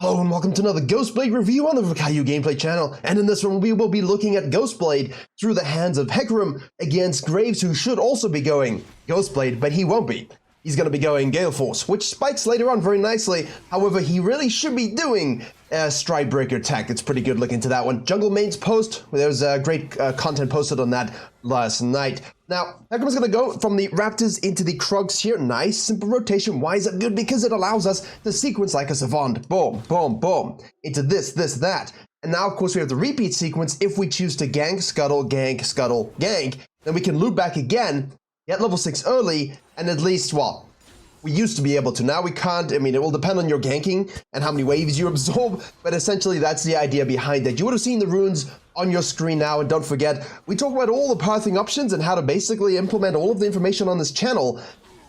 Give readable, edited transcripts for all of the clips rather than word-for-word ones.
Hello and welcome to another Ghostblade review on the Virkayu gameplay channel, and in this one we will be looking at Ghostblade through the hands of HECARIM against Graves, who should also be going Ghostblade, but he won't be. He's going to be going Gale Force, which spikes later on very nicely. However, he really should be doing Stride Breaker tech. It's pretty good looking to that one. Jungle Mains post, there's great content posted on that last night. Now, HECARIM's going to go from the Raptors into the Krugs here. Nice, simple rotation. Why is that good? Because it allows us to sequence like a savant. Boom, boom, boom. Into this, that. And now, of course, we have the repeat sequence. If we choose to gank, scuttle, gank, then we can loop back again, get level 6 early, and at least, well, we used to be able to. Now we can't. I mean, it will depend on your ganking and how many waves you absorb, but essentially that's the idea behind it. You would have seen the runes on your screen now, and don't forget, we talk about all the pathing options and how to basically implement all of the information on this channel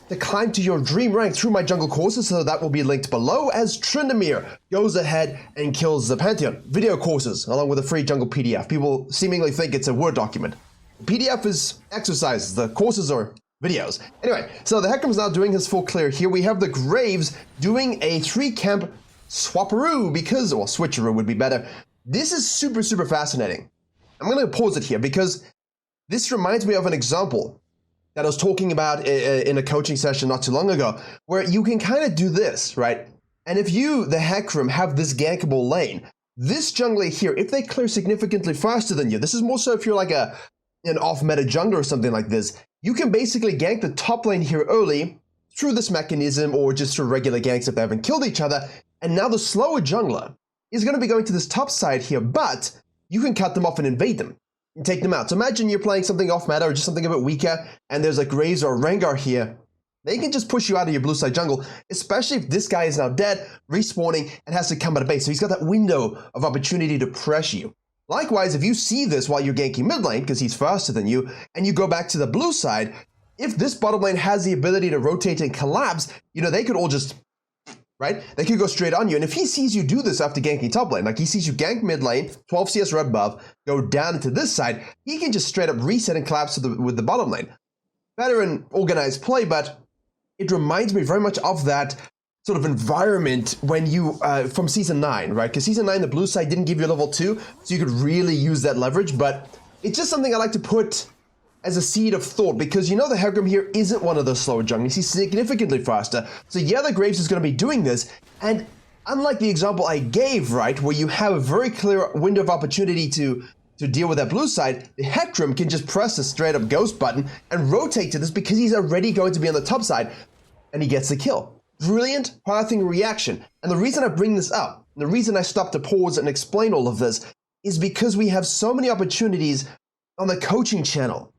to climb to your dream rank through my jungle courses, so that will be linked below as Tryndamere goes ahead and kills the Pantheon. Video courses, along with a free jungle PDF. People seemingly think it's a Word document. The PDF is exercises, the courses are videos. Anyway, so the HECARIM's now doing his full clear here. We have the Graves doing a 3-camp swapperoo because, well, switcheroo would be better. This is super, super fascinating. I'm going to pause it here because this reminds me of an example that I was talking about in a coaching session not too long ago, where you can kind of do this, right? And if you, the HECARIM, have this gankable lane, this jungler here, if they clear significantly faster than you, this is more so if you're like an off-meta jungler or something like this, you can basically gank the top lane here early through this mechanism or just through regular ganks if they haven't killed each other. And now the slower jungler is going to be going to this top side here, but you can cut them off and invade them and take them out. So imagine you're playing something off-meta or just something a bit weaker, and there's a Graves or a Rengar here. They can just push you out of your blue side jungle, especially if this guy is now dead, respawning, and has to come out of base. So he's got that window of opportunity to press you. Likewise, if you see this while you're ganking mid lane, because he's faster than you, and you go back to the blue side, if this bottom lane has the ability to rotate and collapse, you know, they could all just, right? They could go straight on you. And if he sees you do this after ganking top lane, like he sees you gank mid lane, 12 CS red buff, go down into this side, he can just straight up reset and collapse with the bottom lane. Better in organized play, but it reminds me very much of that sort of environment when you, from Season 9, right? Because Season 9, the blue side didn't give you level 2, so you could really use that leverage, but it's just something I like to put as a seed of thought, because you know the HECARIM here isn't one of those slower junglers. He's significantly faster, so yeah, the Graves is going to be doing this, and unlike the example I gave, right, where you have a very clear window of opportunity to deal with that blue side, the HECARIM can just press the straight up ghost button and rotate to this because he's already going to be on the top side, and he gets the kill. Brilliant pathing reaction. And the reason I bring this up, the reason I stopped to pause and explain all of this, is because we have so many opportunities on the coaching channel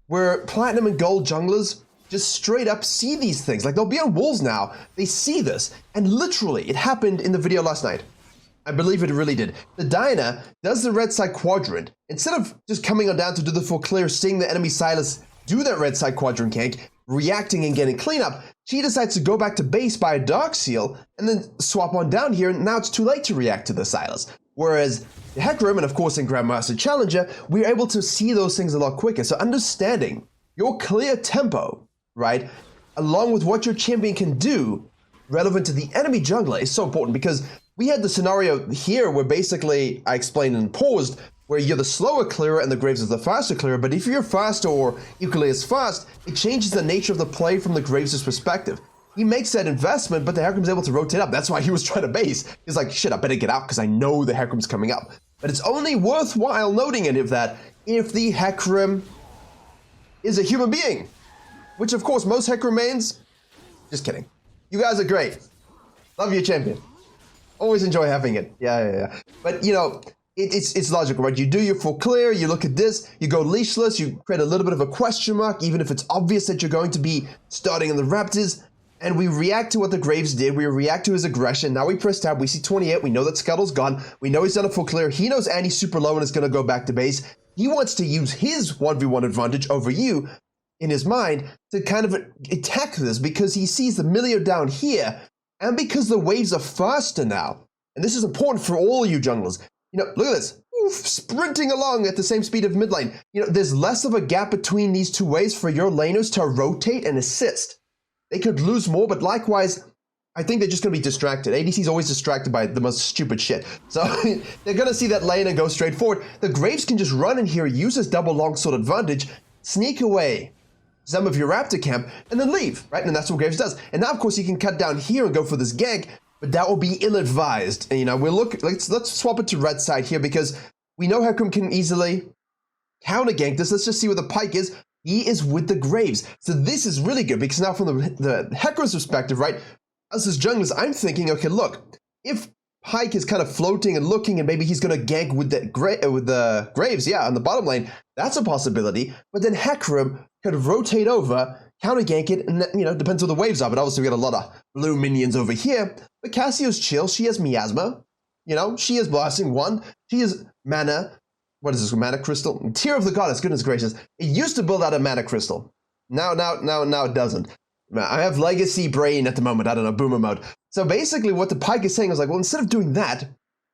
where platinum and gold junglers just straight up see these things. Like, they'll be on walls now, they see this, and literally, it happened in the video last night. I believe it really did. The Diana does the red side quadrant. Instead of just coming on down to do the full clear, seeing the enemy Silas do that red side quadrant gank, reacting and getting cleanup, she decides to go back to base, buy a Dark Seal, and then swap on down here, and now it's too late to react to the Silas. Whereas the HECARIM, and of course in Grandmaster Challenger, we're able to see those things a lot quicker. So understanding your clear tempo, right, along with what your champion can do relevant to the enemy jungler is so important, because we had the scenario here where basically I explained and paused, where you're the slower clearer and the Graves is the faster clearer, but if you're faster or equally as fast, it changes the nature of the play from the Graves' perspective. He makes that investment, but the HECARIM's able to rotate up. That's why he was trying to base. He's like, shit, I better get out because I know the HECARIM's coming up. But it's only worthwhile noting any of that if the HECARIM is a human being, which of course most HECARIM mains, just kidding. You guys are great. Love your champion. Always enjoy having it. Yeah. But you know, it's logical, right? You do your full clear, you look at this, you go leashless, you create a little bit of a question mark, even if it's obvious that you're going to be starting in the Raptors, and we react to what the Graves did, we react to his aggression. Now we press tab, we see 28, we know that Scuttle's gone, we know he's done a full clear, he knows Annie's super low and is gonna go back to base. He wants to use his 1v1 advantage over you in his mind to kind of attack this because he sees the Milio down here, and because the waves are faster now. And this is important for all you junglers. You know, look at this. Oof, sprinting along at the same speed of mid lane. You know, there's less of a gap between these two waves for your laners to rotate and assist. They could lose more, but likewise, I think they're just going to be distracted. ADC's always distracted by the most stupid shit. So they're going to see that lane and go straight forward. The Graves can just run in here, use his double longsword advantage, sneak away some of your Raptor camp, and then leave, right? And that's what Graves does. And now, of course, you can cut down here and go for this gank, but that will be ill-advised. And, you know, let's swap it to red side here because we know HECARIM can easily counter gank this. Let's just see where the Pyke is. He is with the Graves. So this is really good because now from the HECARIM's perspective, right? Us as junglers, I'm thinking, okay, look, if Pyke is kind of floating and looking and maybe he's going to gank with the Graves, yeah, on the bottom lane, that's a possibility. But then HECARIM could rotate over, counter gank it, and, you know, depends on the waves are. But obviously we got a lot of blue minions over here. But Cassio's chill. She has miasma. You know, she is blasting one. She is mana. What is this? Mana crystal? Tear of the Goddess. Goodness gracious. It used to build out a mana crystal. Now it doesn't. I have legacy brain at the moment. I don't know, boomer mode. So basically what the Pyke is saying is like, well, instead of doing that,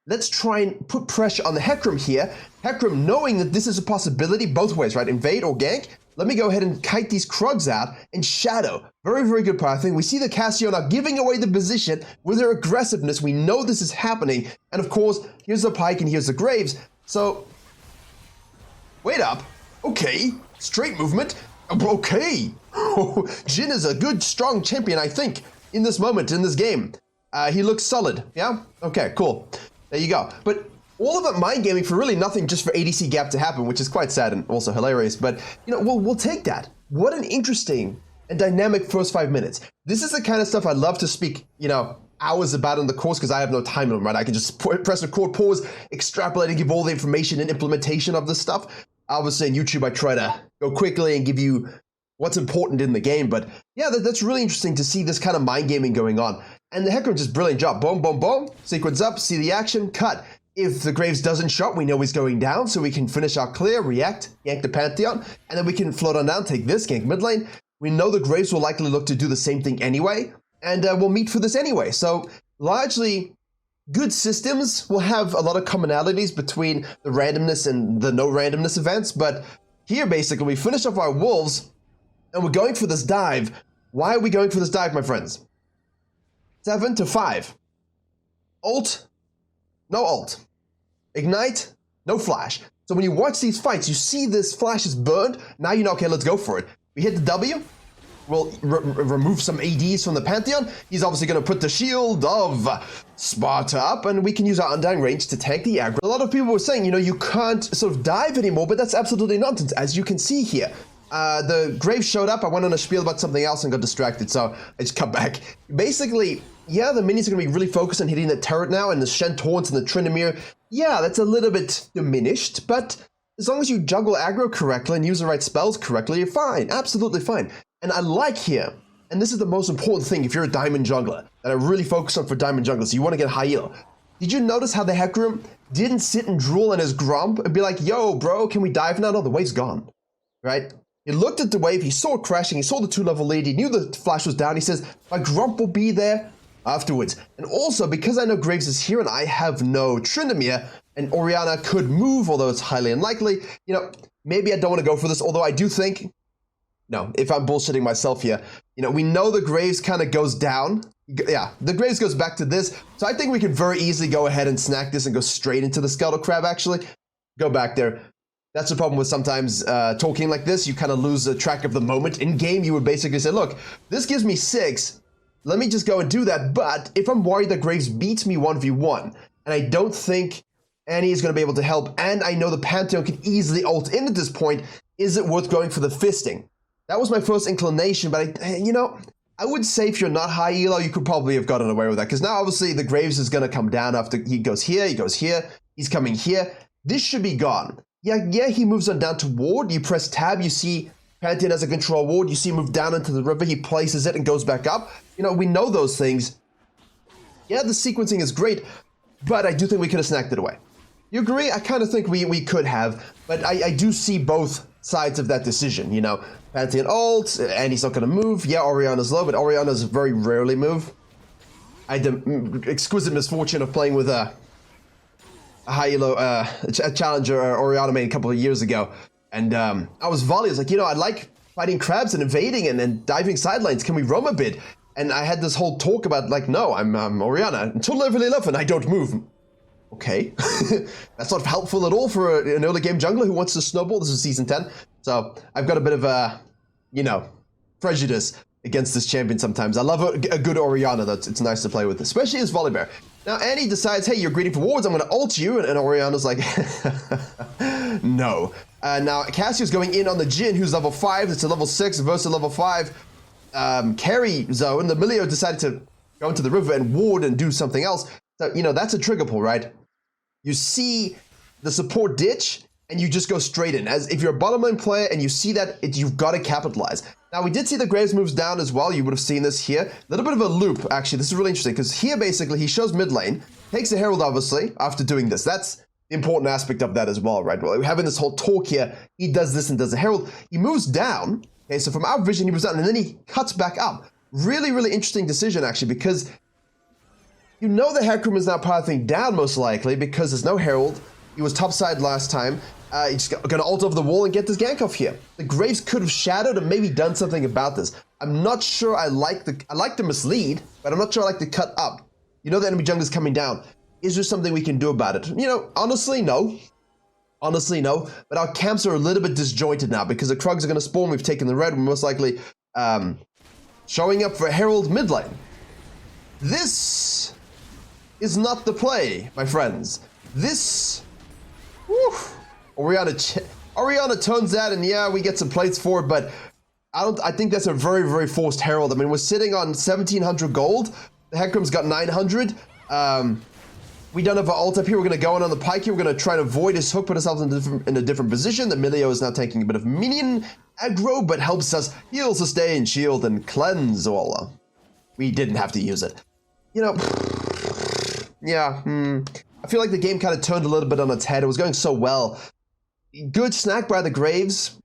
let's try and put pressure on the HECARIM here. HECARIM knowing that this is a possibility both ways, right? Invade or gank. Let me go ahead and kite these Krugs out and shadow. Very, very good pathing. We see the Cassio now giving away the position with her aggressiveness. We know this is happening. And of course, here's the Pyke and here's the Graves. So, wait up. Okay, straight movement. Okay. Jhin is a good, strong champion, I think, in this moment, in this game. He looks solid, yeah? Okay, cool. There you go. But all of that mind gaming for really nothing, just for ADC gap to happen, which is quite sad and also hilarious. But, you know, we'll take that. What an interesting and dynamic first 5 minutes. This is the kind of stuff I love to speak, you know, hours about in the course because I have no time limit, right? I can just press record, pause, extrapolate, and give all the information and implementation of this stuff. Obviously, on YouTube, I try to go quickly and give you what's important in the game. But yeah, that's really interesting to see this kind of mind gaming going on. And the HECARIM just brilliant job. Boom, boom, boom. Sequence up, see the action, cut. If the Graves doesn't shot, we know he's going down, so we can finish our clear, react, gank the Pantheon, and then we can float on down, take this, gank mid lane. We know the Graves will likely look to do the same thing anyway, and we'll meet for this anyway. So largely, good systems will have a lot of commonalities between the randomness and the no randomness events, but here basically we finish off our wolves, and we're going for this dive. Why are we going for this dive, my friends? 7 to 5. Ult, no ult. Ignite, no flash. So when you watch these fights, you see this flash is burned. Now you know, okay, let's go for it. We hit the W. We'll remove some ADs from the Pantheon. He's obviously going to put the shield of Sparta up, and we can use our Undying range to tank the aggro. A lot of people were saying, you know, you can't sort of dive anymore, but that's absolutely nonsense, as you can see here. The Graves showed up. I went on a spiel about something else and got distracted, so I just cut back. Basically, yeah, the minions are going to be really focused on hitting the turret now, and the Shen taunts and the Tryndamere. Yeah, that's a little bit diminished, but as long as you juggle aggro correctly and use the right spells correctly, you're fine. Absolutely fine. And I like here, and this is the most important thing if you're a diamond jungler, that I really focus on for diamond junglers, so you want to get high elo. Did you notice how the HECARIM didn't sit and drool in his grump and be like, yo, bro, can we dive now? No, the wave's gone, right? He looked at the wave, he saw it crashing, he saw the 2-level lead, he knew the flash was down, he says, my grump will be there afterwards. And also, because I know Graves is here and I have no Tryndamere, and Orianna could move, although it's highly unlikely, you know, maybe I don't want to go for this, although I do think, no, if I'm bullshitting myself here, you know, we know the Graves kind of goes down. Yeah, the Graves goes back to this, so I think we can very easily go ahead and snack this and go straight into the Scuttle Crab, actually. Go back there. That's the problem with sometimes talking like this. You kind of lose track of the moment. In game, you would basically say, look, this gives me 6. Let me just go and do that. But if I'm worried that Graves beats me 1v1, and I don't think Annie is going to be able to help, and I know the Pantheon can easily ult in at this point, is it worth going for the fisting? That was my first inclination, but you know, I would say if you're not high elo, you could probably have gotten away with that. Because now, obviously, the Graves is going to come down after he goes here, he's coming here. This should be gone. Yeah, he moves on down to ward. You press tab, you see Pantheon as a control ward. You see him move down into the river. He places it and goes back up. You know, we know those things. Yeah, the sequencing is great, but I do think we could have snacked it away. You agree? I kind of think we could have, but I do see both sides of that decision, you know. Pantheon ult, and he's not going to move. Yeah, Orianna's low, but Orianna's very rarely move. I had the exquisite misfortune of playing with a high elo, a challenger Orianna made a couple of years ago, and I was volley. I was like, you know, I like fighting crabs and invading and diving sidelines. Can we roam a bit? And I had this whole talk about, like, no, I'm Orianna. Until level 11, I don't move. Okay. That's not helpful at all for an early game jungler who wants to snowball. This is season 10. So I've got a bit of a, you know, prejudice against this champion sometimes. I love a good Orianna, though. It's nice to play with, especially as Volibear. Now, Annie decides, hey, you're greedy for wards, I'm going to ult you, and Orianna's like, no. Now, Cassie's going in on the Jhin, who's level 5. It's a level 6 versus level 5 carry zone. The Milio decided to go into the river and ward and do something else. So, you know, that's a trigger pull, right? You see the support ditch, and you just go straight in. As if you're a bottom lane player and you see that, you've got to capitalize. Now, we did see the Graves moves down as well. You would have seen this here. A little bit of a loop, actually. This is really interesting, because here, basically, he shows mid lane, takes the Herald, obviously, after doing this. That's the important aspect of that as well, right? Well, we're having this whole talk here. He does this and does the Herald. He moves down. Okay, so from our vision, he moves down, and then he cuts back up. Really, really interesting decision, actually, because you know the Hecarim is now pathing down, most likely, because there's no Herald. He was topside last time. He's going to ult over the wall and get this gank off here. The Graves could have shadowed and maybe done something about this. I'm not sure I like the mislead, but I'm not sure I like the cut up. You know the enemy jungle is coming down. Is there something we can do about it? You know, honestly, no. Honestly, no. But our camps are a little bit disjointed now because the Krugs are going to spawn. We've taken the red. We're most likely showing up for Herald mid lane. This is not the play, my friends. This... Whew, Orianna turns that, and yeah, we get some plates for it, but I think that's a very, very forced Herald. I mean, we're sitting on 1,700 gold. The Hecarim's got 900. We don't have an ult up here. We're going to go in on the pike here. We're going to try to avoid his hook, put ourselves in a different position. The Milio is now taking a bit of minion aggro, but helps us heal, sustain, shield, and cleanse all. We didn't have to use it. You know, yeah, I feel like the game kind of turned a little bit on its head. It was going so well. Good snack by the Graves.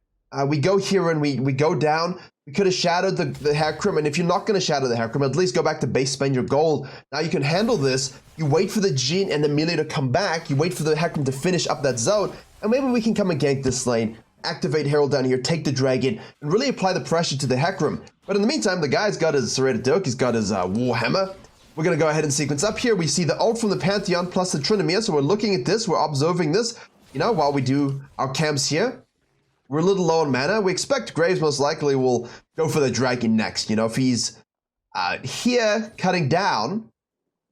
We go here and we go down. We could have shadowed the Hecarim, and if you're not going to shadow the Hecarim, at least go back to base, spend your gold. Now you can handle this. You wait for the Jhin and the Milio to come back. You wait for the Hecarim to finish up that zone, and maybe we can come and gank this lane, activate Herald down here, take the dragon, and really apply the pressure to the Hecarim. But in the meantime, the guy's got his Serrated Dirk, he's got his Warhammer. We're going to go ahead and sequence up here. We see the ult from the Pantheon plus the Tryndamere, so we're looking at this, we're observing this, you know, while we do our camps here. We're a little low on mana. We expect Graves most likely will go for the dragon next, you know, if he's here cutting down,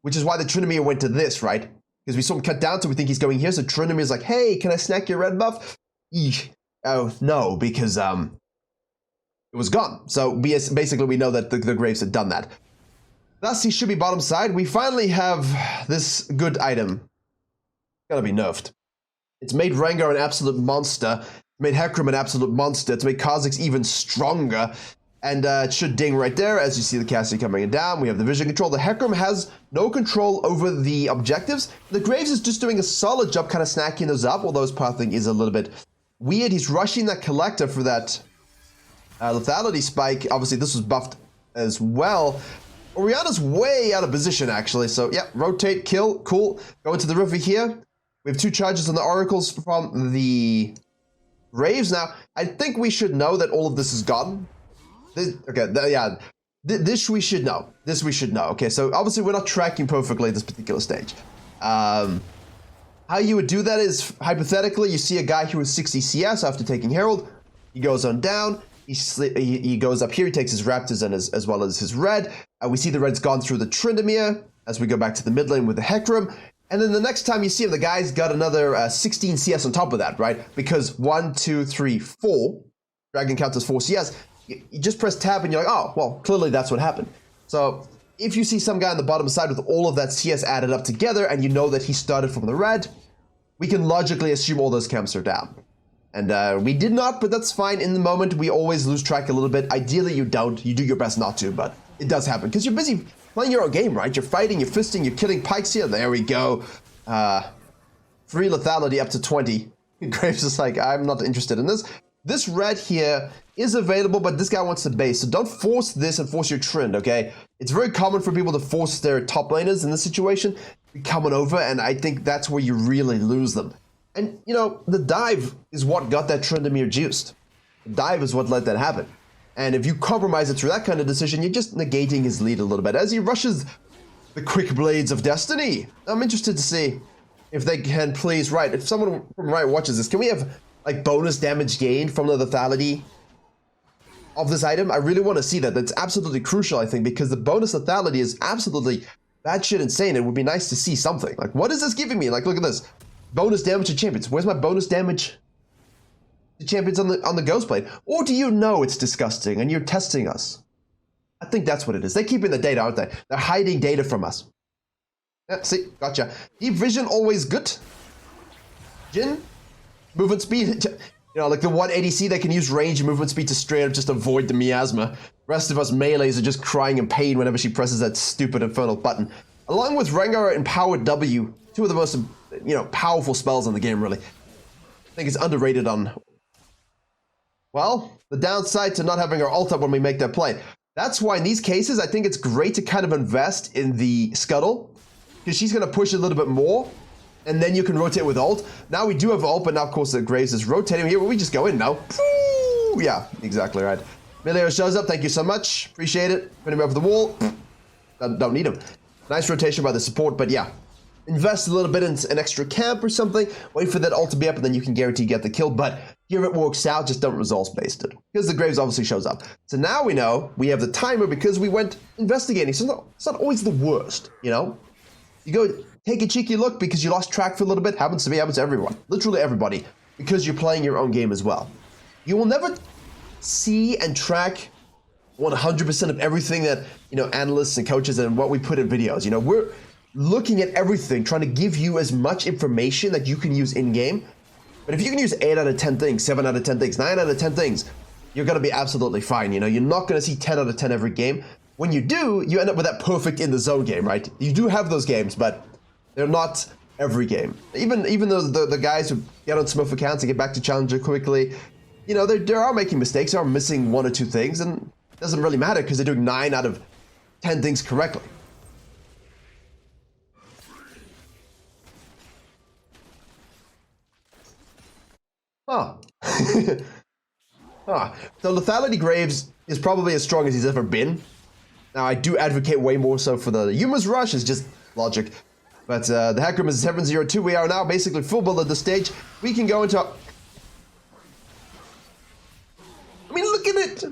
which is why the Tryndamere went to this, right? Because we saw him cut down, so we think he's going here, so Tryndamere's like, hey, can I snack your red buff? Eesh. Oh, no, because it was gone. So basically we know that the Graves had done that. Thus, he should be bottom side. We finally have this good item. Gotta be nerfed. It's made Rengar an absolute monster. It's made Hecarim an absolute monster. It's made Kha'Zix even stronger. And it should ding right there as you see the Cassie coming down. We have the vision control. The Hecarim has no control over the objectives. The Graves is just doing a solid job kind of snacking those up, although his pathing is a little bit weird. He's rushing that collector for that lethality spike. Obviously, this was buffed as well. Orianna's way out of position, actually. So, yeah, rotate, kill, cool. Go into the river here. We have 2 charges on the oracles from the Graves. Now, I think we should know that all of this is gone. This we should know. This we should know. Okay, so obviously we're not tracking perfectly at this particular stage. How you would do that is, hypothetically, you see a guy here with 60 CS after taking Herald. He goes on down. He goes up here, he takes his Raptors and as well as his red. We see the red's gone through the Tryndamere as we go back to the mid lane with the Hecarim. And then the next time you see him, the guy's got another 16 CS on top of that, right? Because 1, 2, 3, 4, Dragon counts as 4 CS. You just press tab and you're like, oh, well, clearly that's what happened. So if you see some guy on the bottom side with all of that CS added up together and you know that he started from the red, we can logically assume all those camps are down. And we did not, but that's fine. In the moment, we always lose track a little bit. Ideally, you don't. You do your best not to, but it does happen. Because you're busy playing your own game, right? You're fighting, you're fisting, you're killing pikes here. There we go. Free lethality up to 20. Graves is like, I'm not interested in this. This red here is available, but this guy wants the base. So don't force this and force your trend, okay? It's very common for people to force their top laners in this situation. Coming over, and I think that's where you really lose them. And, you know, the dive is what got that Tryndamere juiced. The dive is what let that happen. And if you compromise it through that kind of decision, you're just negating his lead a little bit as he rushes the quick blades of destiny. I'm interested to see if they can please, right, if someone from Riot watches this, can we have like bonus damage gained from the lethality of this item? I really want to see that. That's absolutely crucial, I think, because the bonus lethality is absolutely batshit insane. It would be nice to see something. Like, what is this giving me? Like, look at this. Bonus damage to champions. Where's my bonus damage to champions on the Ghostblade? Or do you know it's disgusting and you're testing us? I think that's what it is. They're keeping the data, aren't they? They're hiding data from us. Yeah, see, gotcha. Deep vision, always good. Jin, movement speed. You know, like the one ADC that can use range and movement speed to straight up just avoid the miasma. Rest of us melees are just crying in pain whenever she presses that stupid infernal button. Along with Rengar and Power W, two of the most, you know, powerful spells in the game, really. I think it's underrated on, well, the downside to not having our ult up when we make that play. That's why in these cases, I think it's great to kind of invest in the Scuttle, because she's going to push a little bit more, and then you can rotate with ult. Now we do have ult, but now of course the Graves is rotating here. We just go in now. Yeah, exactly right. Milio shows up. Thank you so much. Appreciate it. Put him over the wall. Don't need him. Nice rotation by the support, but yeah. Invest a little bit in an extra camp or something. Wait for that ult to be up, and then you can guarantee get the kill. But here it works out. Just don't results-based it. Because the Graves obviously shows up. So now we know we have the timer because we went investigating. So it's not always the worst, you know? You go take a cheeky look because you lost track for a little bit. Happens to me, happens to everyone. Literally everybody. Because you're playing your own game as well. You will never see and track 100% of everything that, you know, analysts and coaches and what we put in videos. You know, we're looking at everything, trying to give you as much information that you can use in-game. But if you can use 8 out of 10 things, 7 out of 10 things, 9 out of 10 things, you're going to be absolutely fine. You know, you're not going to see 10 out of 10 every game. When you do, you end up with that perfect in the zone game, right? You do have those games, but they're not every game. Even though the guys who get on Smurf accounts and get back to Challenger quickly, you know, they are making mistakes, they are missing 1 or 2 things, and it doesn't really matter because they're doing 9 out of 10 things correctly. Oh. So lethality Graves is probably as strong as he's ever been. Now, I do advocate way more so for the Yuma's Rush, it's just logic. But the HECARIM is 702. We are now basically full build at this stage. We can go into... I mean, look at it!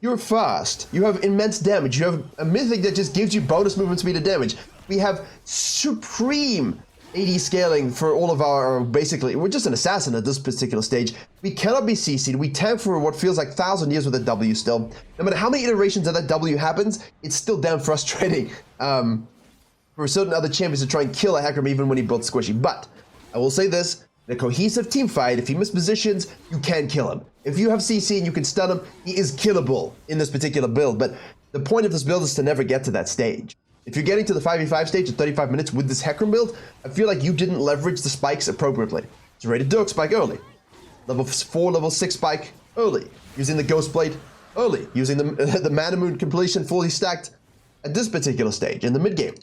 You're fast. You have immense damage. You have a mythic that just gives you bonus movement speed and damage. We have supreme AD scaling for all of our, basically, we're just an assassin at this particular stage. We cannot be CC'd. We tank for what feels like 1,000 years with a W still. No matter how many iterations of that W happens, it's still damn frustrating for certain other champions to try and kill a HECARIM even when he builds squishy. But I will say this, in a cohesive team fight, if he mispositions, you can kill him. If you have CC and you can stun him, he is killable in this particular build. But the point of this build is to never get to that stage. If you're getting to the 5v5 stage at 35 minutes with this HECARIM build, I feel like you didn't leverage the spikes appropriately. It's a rated Dirk spike early. Level 4, level 6 spike early. Using the Ghostblade early. Using the Mana Moon completion fully stacked at this particular stage in the mid game.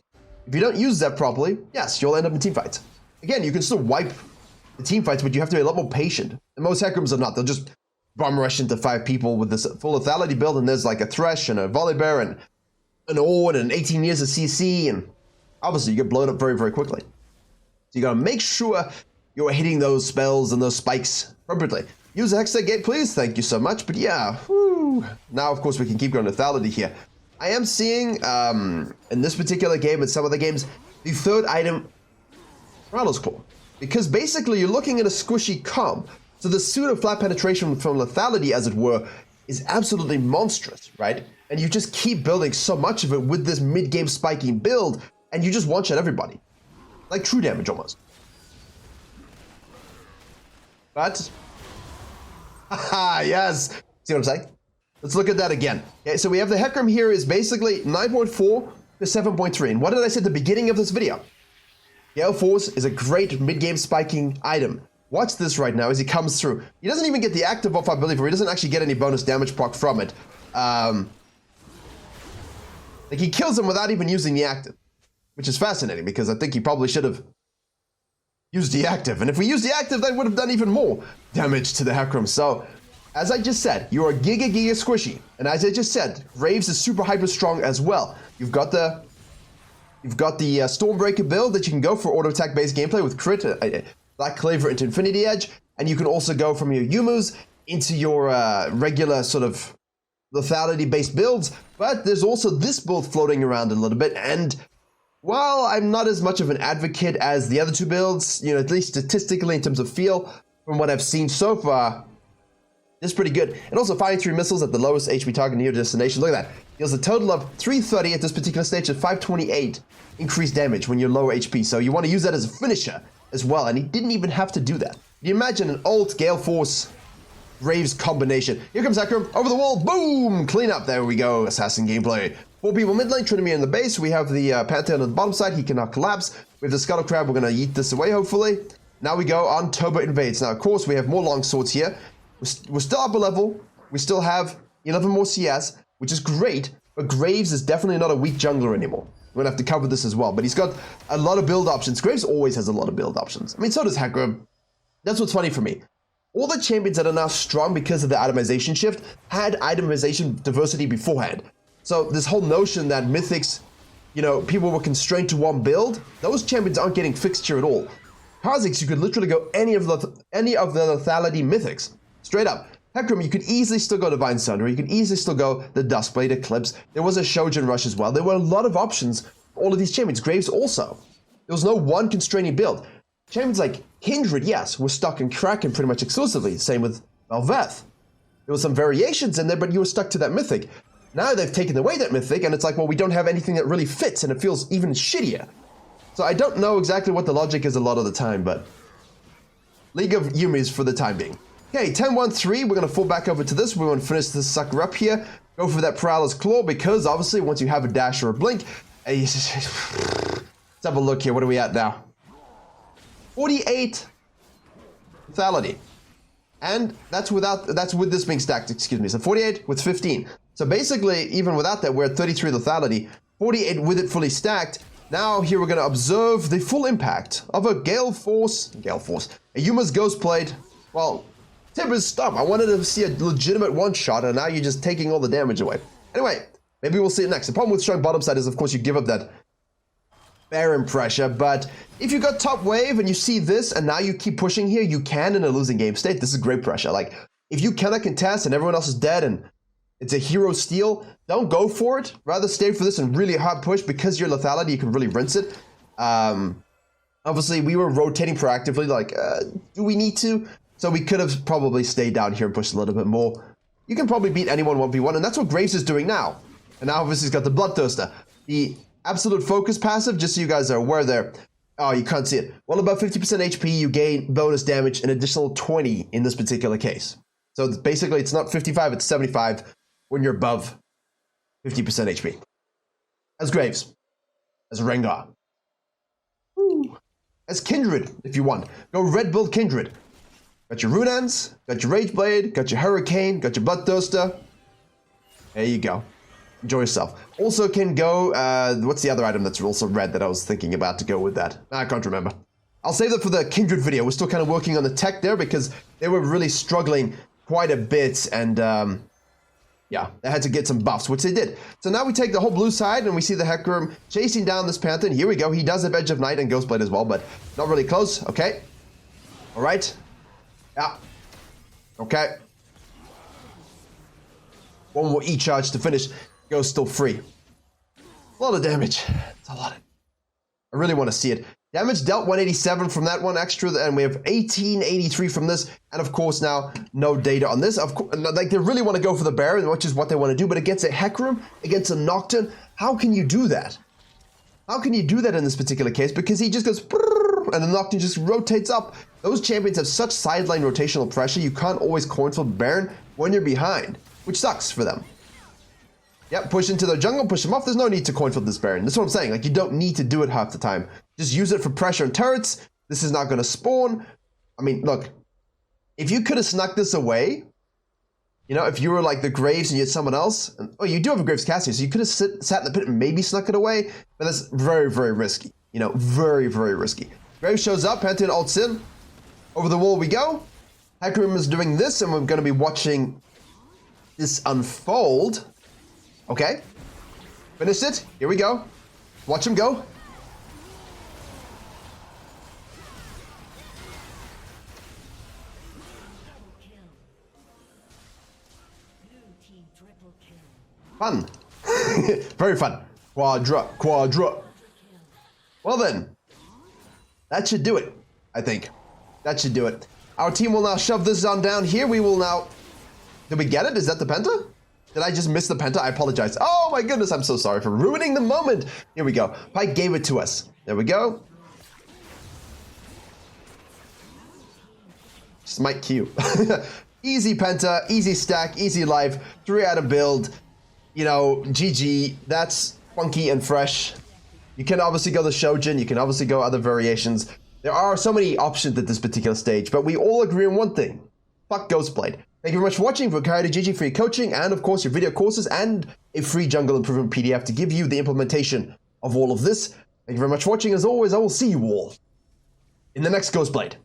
If you don't use that properly, yes, you'll end up in team fights. Again, you can still wipe the team fights, but you have to be a lot more patient. And most HECARIMs are not. They'll just bomb rush into 5 people with this full lethality build, and there's like a Thresh and a Volibear and an Ord and 18 years of CC, and obviously you get blown up very, very quickly. So you gotta make sure you're hitting those spells and those spikes appropriately. Use a Hextech Gate, please. Thank you so much. But yeah, whew. Now of course we can keep going lethality here. I am seeing in this particular game and some other games, the third item, Rattles's Claw. Because basically you're looking at a squishy comp. So the pseudo flat penetration from lethality, as it were, is absolutely monstrous, right? And you just keep building so much of it with this mid-game spiking build, and you just one-shot everybody. Like true damage, almost. But... haha, yes! See what I'm saying? Let's look at that again. Okay, so we have the HECARIM here is basically 9.4 to 7.3. And what did I say at the beginning of this video? Gale Force is a great mid-game spiking item. Watch this right now as he comes through. He doesn't even get the active buff, I believe, or he doesn't actually get any bonus damage proc from it. Like, he kills him without even using the active, which is fascinating because I think he probably should have used the active. And if we used the active, that would have done even more damage to the HECARIM. So as I just said, you are giga squishy. And as I just said, Graves is super hyper strong as well. You've got the Stormbreaker build that you can go for auto attack based gameplay with crit, Black Cleaver into Infinity Edge, and you can also go from your Yumus into your regular sort of lethality based builds. But there's also this build floating around a little bit, and while I'm not as much of an advocate as the other two builds, you know, at least statistically in terms of feel, from what I've seen so far, it's pretty good. And also firing 3 missiles at the lowest HP target near destination. Look at that. Deals a total of 330 at this particular stage at 528 increased damage when you're lower HP. So you want to use that as a finisher as well. And he didn't even have to do that. Can you imagine an ult Gale Force Graves combination? Here comes HECARIM over the wall. Boom! Clean up. There we go. Assassin gameplay. 4 people mid lane, Trinity in the base. We have the Pantheon on the bottom side. He cannot collapse. We have the Scuttle Crab. We're going to yeet this away, hopefully. Now we go on Turbo Invades. Now, of course, we have more long swords here. We're still upper level. We still have 11 more CS, which is great. But Graves is definitely not a weak jungler anymore. We're going to have to cover this as well. But he's got a lot of build options. Graves always has a lot of build options. I mean, so does HECARIM. That's what's funny for me. All the champions that are now strong because of the itemization shift had itemization diversity beforehand. So this whole notion that mythics, you know, people were constrained to one build, those champions aren't getting fixed here at all. Kha'Zix, you could literally go any of the lethality mythics. Straight up. HECARIM, you could easily still go Divine Sunder. You could easily still go the Duskblade Eclipse. There was a Shojin Rush as well. There were a lot of options for all of these champions. Graves also. There was no one constraining build. Champions like Kindred, yes, were stuck in Kraken pretty much exclusively. Same with Velveth. There were some variations in there, but you were stuck to that mythic. Now they've taken away that mythic, and it's like, well, we don't have anything that really fits, and it feels even shittier. So I don't know exactly what the logic is a lot of the time, but League of Yumis for the time being. Okay, 10-1-3, we're going to fall back over to this. We want to finish this sucker up here. Go for that Prowler's Claw, because obviously once you have a dash or a blink, let's have a look here. What are we at now? 48 lethality. And that's with this being stacked, excuse me. So 48 with 15. So basically, even without that, we're at 33 lethality. 48 with it fully stacked. Now here we're going to observe the full impact of a Gale Force, a Yuma's Ghostblade. Well, Tibbers, stop. I wanted to see a legitimate one-shot, and now you're just taking all the damage away. Anyway, maybe we'll see it next. The problem with strong bottom side is, of course, you give up that Baron pressure, but if you got top wave and you see this, and now you keep pushing here, you can in a losing game state. This is great pressure. Like, if you cannot contest and everyone else is dead and it's a hero steal, don't go for it. Rather stay for this and really hard push, because your lethality, you can really rinse it. Obviously, we were rotating proactively, like, do we need to? So we could have probably stayed down here and pushed a little bit more. You can probably beat anyone 1v1, and that's what Graves is doing now. And now obviously he's got the Bloodthirster. The Absolute Focus passive, just so you guys are aware there. Oh, you can't see it. Well, about 50% HP, you gain bonus damage, an additional 20 in this particular case. So basically, it's not 55, it's 75 when you're above 50% HP. As Graves. As Rengar. Woo. As Kindred, if you want. Go red build Kindred. Got your Runans, got your Rageblade, got your Hurricane, got your Bloodthirster. There you go. Enjoy yourself. Also can go, what's the other item that's also red that I was thinking about to go with that? I can't remember. I'll save that for the Kindred video. We're still kind of working on the tech there because they were really struggling quite a bit, and yeah, they had to get some buffs, which they did. So now we take the whole blue side and we see the HECARIM chasing down this Pantheon. Here we go. He does have Edge of Night and Ghostblade as well, but not really close. Okay. All right. Yeah. Okay. One more E-charge to finish. Ghost still free. A lot of damage. It's a lot. I really want to see it. Damage dealt 187 from that one extra, and we have 1883 from this. And of course now, no data on this. Of course, like they really want to go for the Baron, which is what they want to do, but against a HECARIM, against a Nocturne, how can you do that? How can you do that in this particular case? Because he just goes, and the Nocturne just rotates up. Those champions have such sideline rotational pressure, you can't always coin flip Baron when you're behind, which sucks for them. Yep, push into their jungle, push them off. There's no need to coin flip this Baron. That's what I'm saying. Like, you don't need to do it half the time. Just use it for pressure and turrets. This is not going to spawn. I mean, look, if you could have snuck this away, you know, if you were like the Graves and you had someone else, and, oh, you do have a Graves Cassian, so you could have sat in the pit and maybe snuck it away, but that's very, very risky. You know, very, very risky. Graves shows up, Pantheon ults in. Over the wall we go. HECARIM is doing this, and we're going to be watching this unfold. Okay. Finished it. Here we go. Watch him go. Fun. Very fun. Quadra. Well then, that should do it, I think. That should do it. Our team will now shove this on down here. We will now... Did we get it? Is that the penta? Did I just miss the penta? I apologize. Oh my goodness, I'm so sorry for ruining the moment. Here we go. Pike gave it to us. There we go. Smite Q. Easy penta, easy stack, easy life. 3 out of build. You know, GG. That's funky and fresh. You can obviously go the Shojin. You can obviously go other variations. There are so many options at this particular stage, but we all agree on one thing. Fuck Ghostblade. Thank you very much for watching. Virkayu to GG for your coaching and, of course, your video courses and a free jungle improvement PDF to give you the implementation of all of this. Thank you very much for watching. As always, I will see you all in the next Ghostblade.